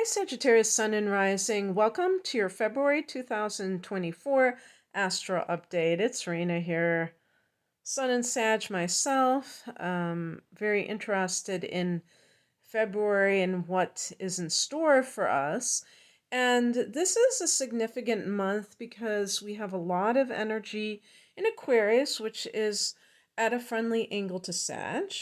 Sagittarius Sun and Rising. Welcome to your February 2024 Astro Update. It's Rena here. Sun and Sag myself. Very interested in February and what is in store for us. And this is a significant month because we have a lot of energy in Aquarius, which is at a friendly angle to Sag.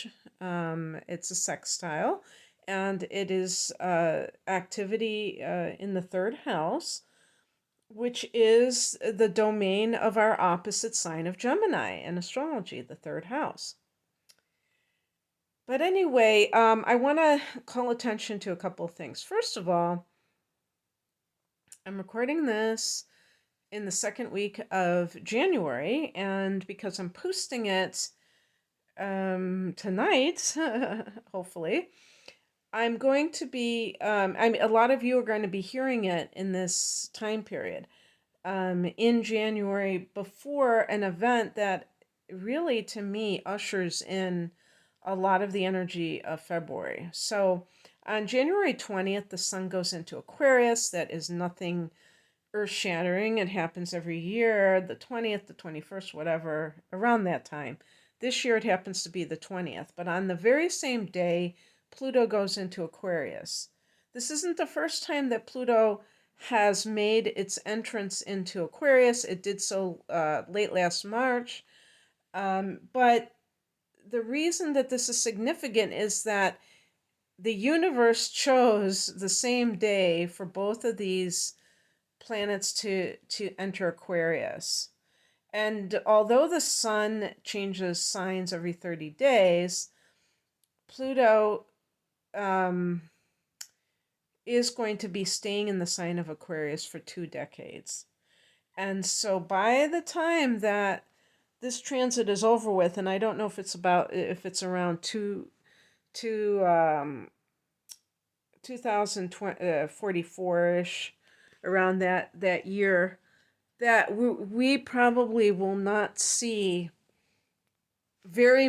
It's a sextile, and it is activity in the third house, which is the domain of our opposite sign of Gemini in astrology, the third house. But anyway, I want to call attention to a couple of things. First of all, I'm recording this in the second week of January, and because I'm posting it tonight, hopefully, I'm going to be, a lot of you are going to be hearing it in this time period, in January, before an event that really, to me, ushers in a lot of the energy of February. So on January 20th, the sun goes into Aquarius. That is nothing earth-shattering. It happens every year, the 20th, the 21st, whatever, around that time. This year it happens to be the 20th. But on the very same day, Pluto goes into Aquarius. This isn't the first time that Pluto has made its entrance into Aquarius. It did so late last March. But the reason that this is significant is that the universe chose the same day for both of these planets to enter Aquarius. And although the sun changes signs every 30 days, Pluto is going to be staying in the sign of Aquarius for 2 decades. And so by the time that this transit is over with, and I don't know if it's around 2044-ish, around that year, that we probably will not see very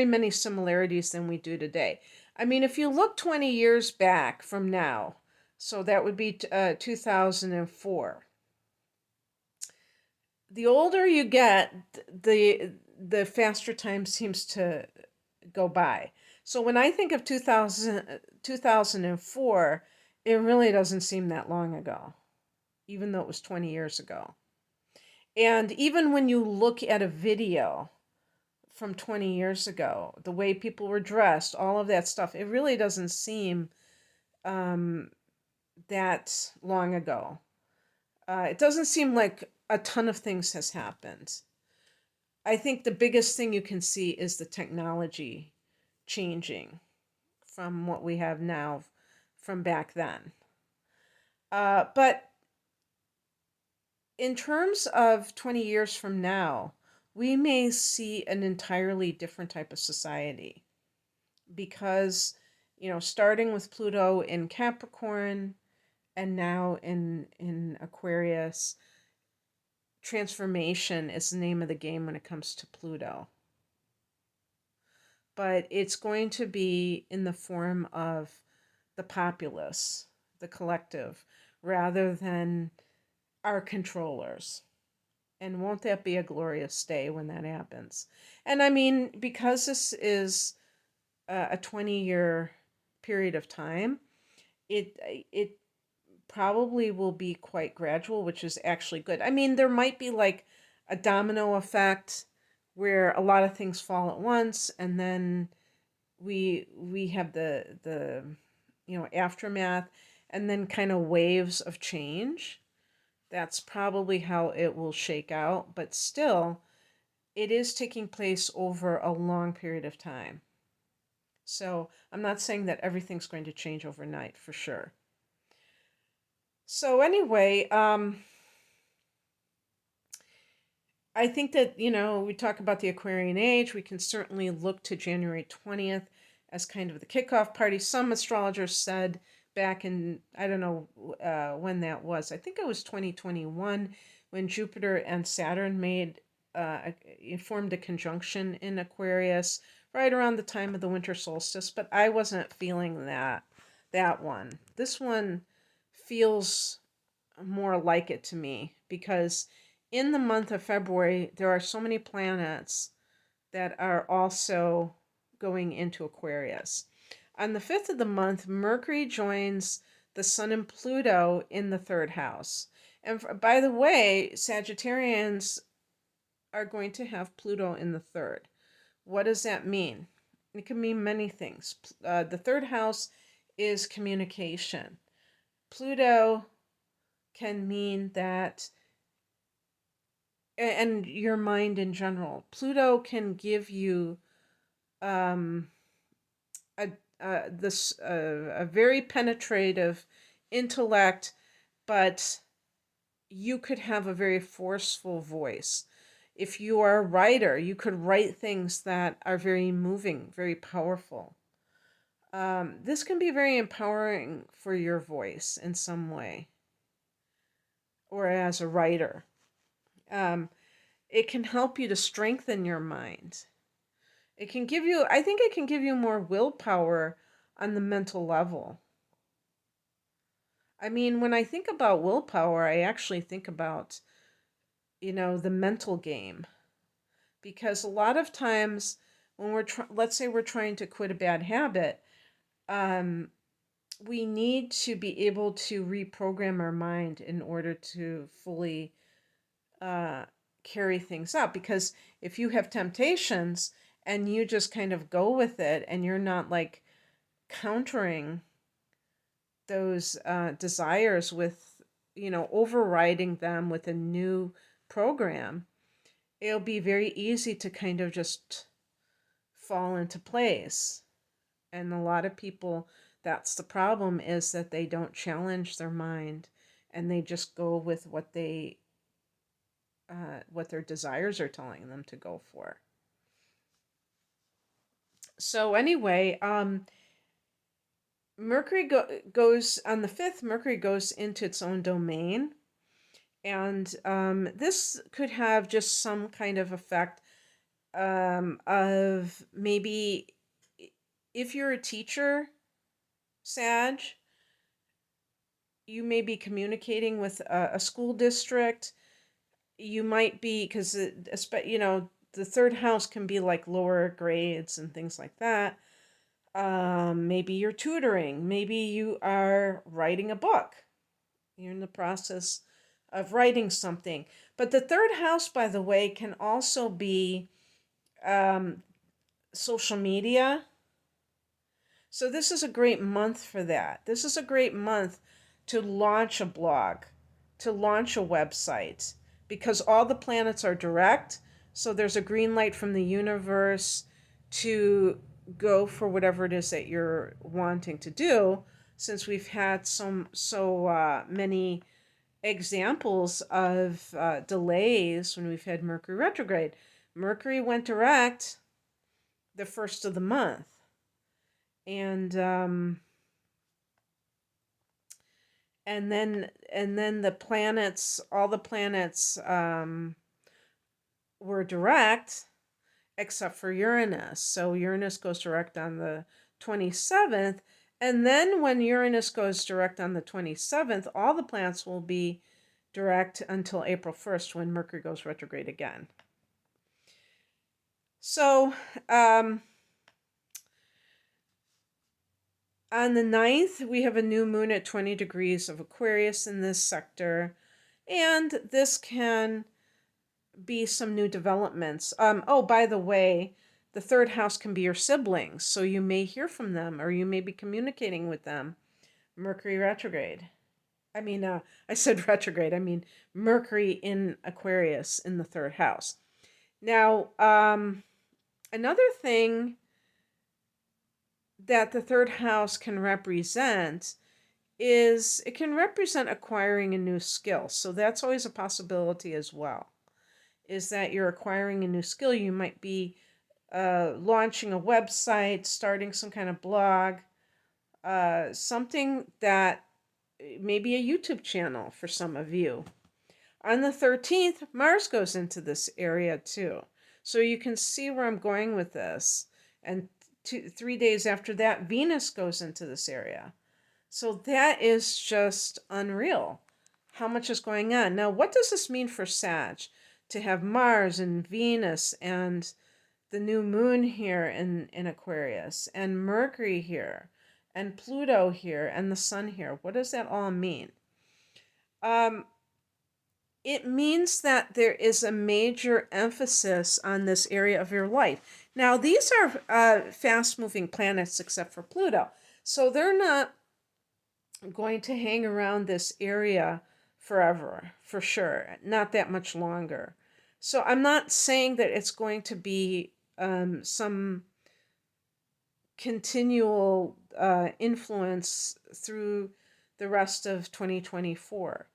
many similarities than we do today. I mean, if you look 20 years back from now, so that would be 2004. The older you get, the faster time seems to go by. So when I think of 2004, it really doesn't seem that long ago, even though it was 20 years ago. And even when you look at a video from 20 years ago, the way people were dressed, all of that stuff, it really doesn't seem that long ago. It doesn't seem like a ton of things has happened. I think the biggest thing you can see is the technology changing from what we have now from back then. But in terms of 20 years from now, we may see an entirely different type of society because, starting with Pluto in Capricorn and now in Aquarius, transformation is the name of the game when it comes to Pluto. But it's going to be in the form of the populace, the collective, rather than our controllers. And won't that be a glorious day when that happens? And I mean, because this is a 20-year period of time, it probably will be quite gradual, which is actually good. I mean, there might be like a domino effect where a lot of things fall at once, and then we have the aftermath, and then kind of waves of change. That's probably how it will shake out, but still, it is taking place over a long period of time. So I'm not saying that everything's going to change overnight, for sure. So anyway, I think that, we talk about the Aquarian age. We can certainly look to January 20th as kind of the kickoff party. Some astrologers said back in, I don't know when that was. I think it was 2021 when Jupiter and Saturn formed a conjunction in Aquarius, right around the time of the winter solstice, but I wasn't feeling that one. This one feels more like it to me because in the month of February there are so many planets that are also going into Aquarius. On the 5th of the month, Mercury joins the Sun and Pluto in the third house. And by the way, Sagittarians are going to have Pluto in the third. What does that mean? It can mean many things. The third house is communication. Pluto can mean that, and your mind in general. Pluto can give you um, a a very penetrative intellect, but you could have a very forceful voice. If you are a writer, you could write things that are very moving, very powerful. This can be very empowering for your voice in some way, or as a writer. Um, it can help you to strengthen your mind. It can give you, I think it can give you more willpower on the mental level. I mean, when I think about willpower, I actually think about, the mental game. Because a lot of times when let's say we're trying to quit a bad habit, um, we need to be able to reprogram our mind in order to fully uh, carry things out. Because if you have temptations and you just kind of go with it and you're not like countering those desires with, overriding them with a new program, it'll be very easy to kind of just fall into place. And a lot of people, that's the problem, is that they don't challenge their mind and they just go with what their desires are telling them to go for. So anyway, Mercury goes on the 5th. Mercury goes into its own domain, and this could have just some kind of effect of maybe if you're a teacher, Sag, you may be communicating with a school district. You might be, because the third house can be like lower grades and things like that. Maybe you're tutoring. Maybe you are writing a book. You're in the process of writing something. But the third house, by the way, can also be social media. So this is a great month for that. This is a great month to launch a blog, to launch a website, because all the planets are direct. So there's a green light from the universe to go for whatever it is that you're wanting to do, since we've had so many examples of delays when we've had Mercury retrograde. Mercury went direct the first of the month, and then the planets, all the planets were direct except for Uranus. So Uranus goes direct on the 27th, and then when Uranus goes direct on the 27th, all the planets will be direct until April 1st when Mercury goes retrograde again. So on the 9th, we have a new moon at 20 degrees of Aquarius in this sector, and this can be some new developments. Oh, by the way, the third house can be your siblings, so you may hear from them or you may be communicating with them. Mercury retrograde. I said retrograde. I mean Mercury in Aquarius in the third house. Now, another thing that the third house can represent is it can represent acquiring a new skill. So that's always a possibility as well, is that you're acquiring a new skill. You might be launching a website, starting some kind of blog, something that maybe a YouTube channel for some of you. On the 13th, Mars goes into this area too. So you can see where I'm going with this. And 3 days after that, Venus goes into this area. So that is just unreal. How much is going on? Now, what does this mean for Sag? To have Mars and Venus and the new moon here in Aquarius, and Mercury here, and Pluto here, and the sun here. What does that all mean? It means that there is a major emphasis on this area of your life. Now, these are fast-moving planets except for Pluto. So they're not going to hang around this area forever, for sure. Not that much longer. So I'm not saying that it's going to be some continual influence through the rest of 2024.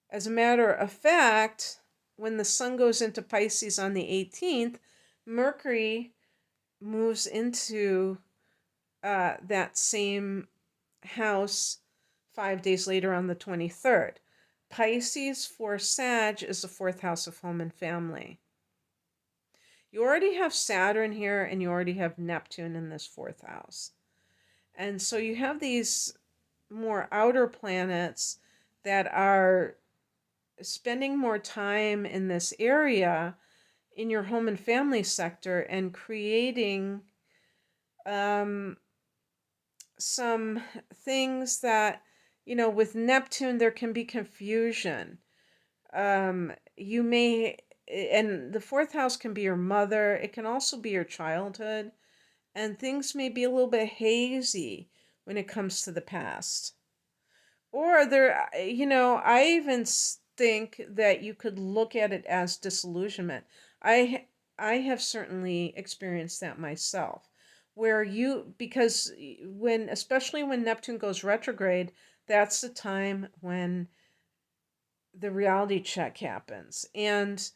As a matter of fact, when the sun goes into Pisces on the 18th, Mercury moves into that same house 5 days later on the 23rd. Pisces for Sag is the 4th house of home and family. You already have Saturn here, and you already have Neptune in this 4th house. And so you have these more outer planets that are spending more time in this area in your home and family sector and creating some things that, with Neptune, there can be confusion. You may, and the 4th house can be your mother. It can also be your childhood. And things may be a little bit hazy when it comes to the past. Or there, I even think that you could look at it as disillusionment. I have certainly experienced that myself, where because especially when Neptune goes retrograde, that's the time when the reality check happens. And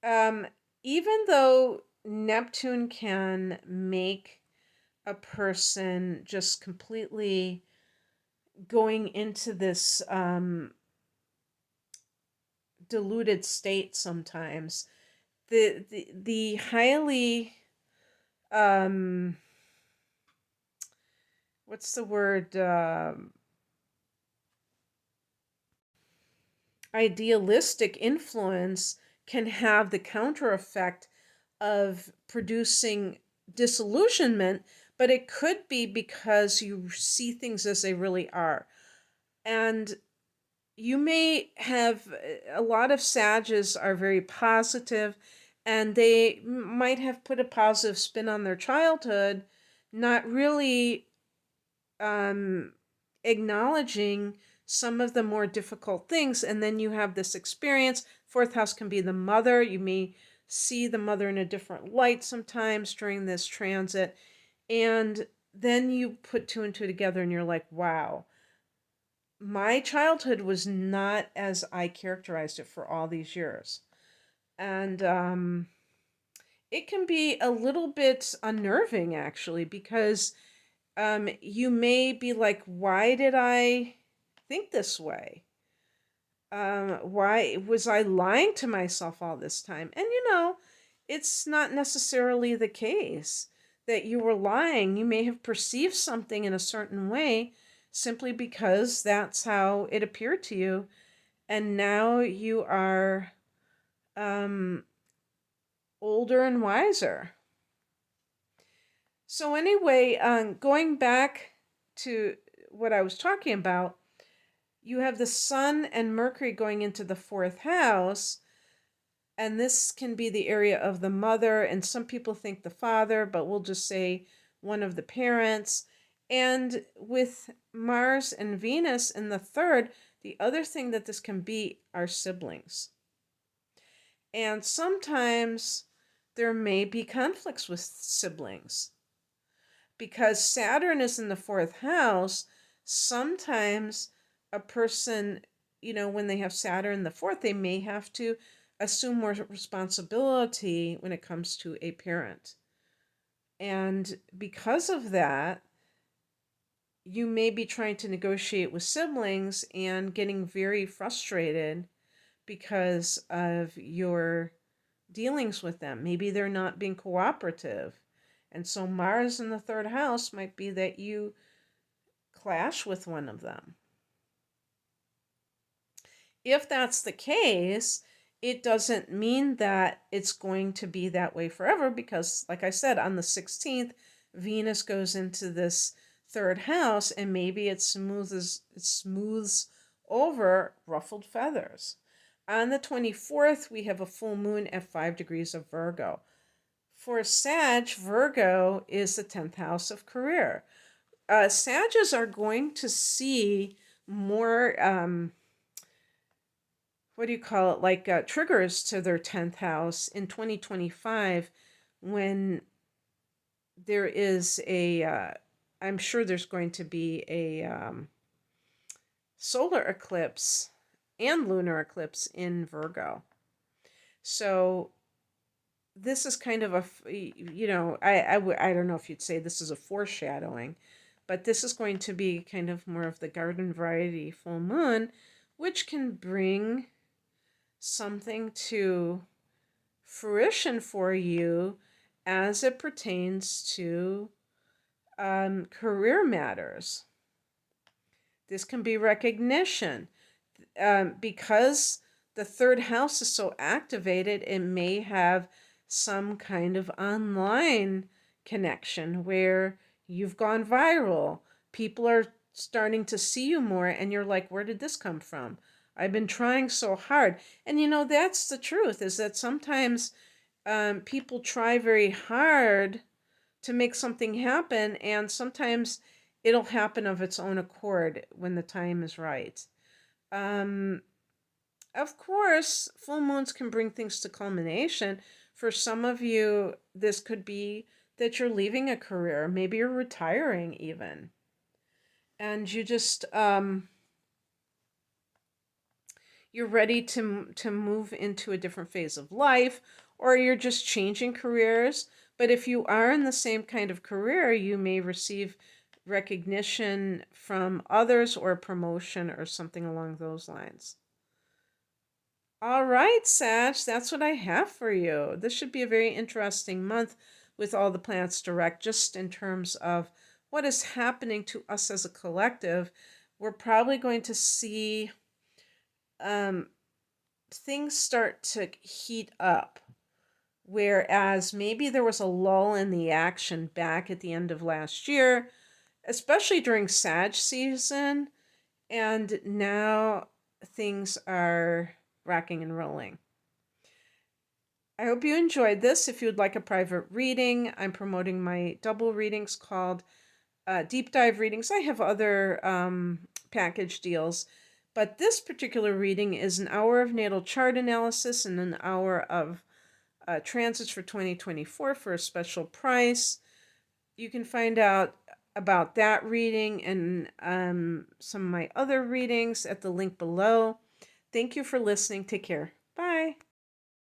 even though Neptune can make a person just completely going into this diluted state sometimes, the highly what's the word, idealistic influence can have the counter effect of producing disillusionment, but it could be because you see things as they really are. And you may have, a lot of Sages are very positive, and they might have put a positive spin on their childhood, not really acknowledging some of the more difficult things. And then you have this experience. 4th house can be the mother. You may see the mother in a different light sometimes during this transit. And then you put 2 and 2 together and you're like, wow, my childhood was not as I characterized it for all these years. And it can be a little bit unnerving, actually, because you may be like, why did I think this way? Why was I lying to myself all this time? And it's not necessarily the case that you were lying. You may have perceived something in a certain way simply because that's how it appeared to you. And now you are older and wiser. So anyway, going back to what I was talking about, you have the sun and Mercury going into the 4th house, and this can be the area of the mother, and some people think the father, but we'll just say one of the parents. And with Mars and Venus in the 3rd, the other thing that this can be are siblings. And sometimes there may be conflicts with siblings. Because Saturn is in the 4th house, sometimes a person, when they have Saturn in the 4th, they may have to assume more responsibility when it comes to a parent. And because of that, you may be trying to negotiate with siblings and getting very frustrated because of your dealings with them. Maybe they're not being cooperative. And so Mars in the third house might be that you clash with one of them. If that's the case, it doesn't mean that it's going to be that way forever because, like I said, on the 16th, Venus goes into this third house and maybe it smooths over ruffled feathers. On the 24th, we have a full moon at 5 degrees of Virgo. For Sag, Virgo is the 10th house of career. Sages are going to see more, triggers to their 10th house in 2025 when there is I'm sure there's going to be a solar eclipse and lunar eclipse in Virgo. So this is kind of I don't know if you'd say this is a foreshadowing, but this is going to be kind of more of the garden variety full moon, which can bring something to fruition for you as it pertains to career matters. This can be recognition. Because the third house is so activated, it may have some kind of online connection where you've gone viral. People are starting to see you more and you're like, where did this come from? I've been trying so hard. And that's the truth, is that sometimes people try very hard to make something happen, and sometimes it'll happen of its own accord when the time is right. Of course, full moons can bring things to culmination. For some of you, this could be that you're leaving a career. Maybe you're retiring even. And you just, you're ready to move into a different phase of life, or you're just changing careers. But if you are in the same kind of career, you may receive recognition from others or promotion or something along those lines. All right, Sag, that's what I have for you. This should be a very interesting month with all the planets direct, just in terms of what is happening to us as a collective. We're probably going to see things start to heat up, whereas maybe there was a lull in the action back at the end of last year, especially during Sag season, and now things are rocking and rolling. I hope you enjoyed this. If you'd like a private reading, I'm promoting my double readings called deep dive readings. I have other package deals, but this particular reading is an hour of natal chart analysis and an hour of transits for 2024 for a special price. You can find out about that reading and some of my other readings at the link below. Thank you for listening. Take care.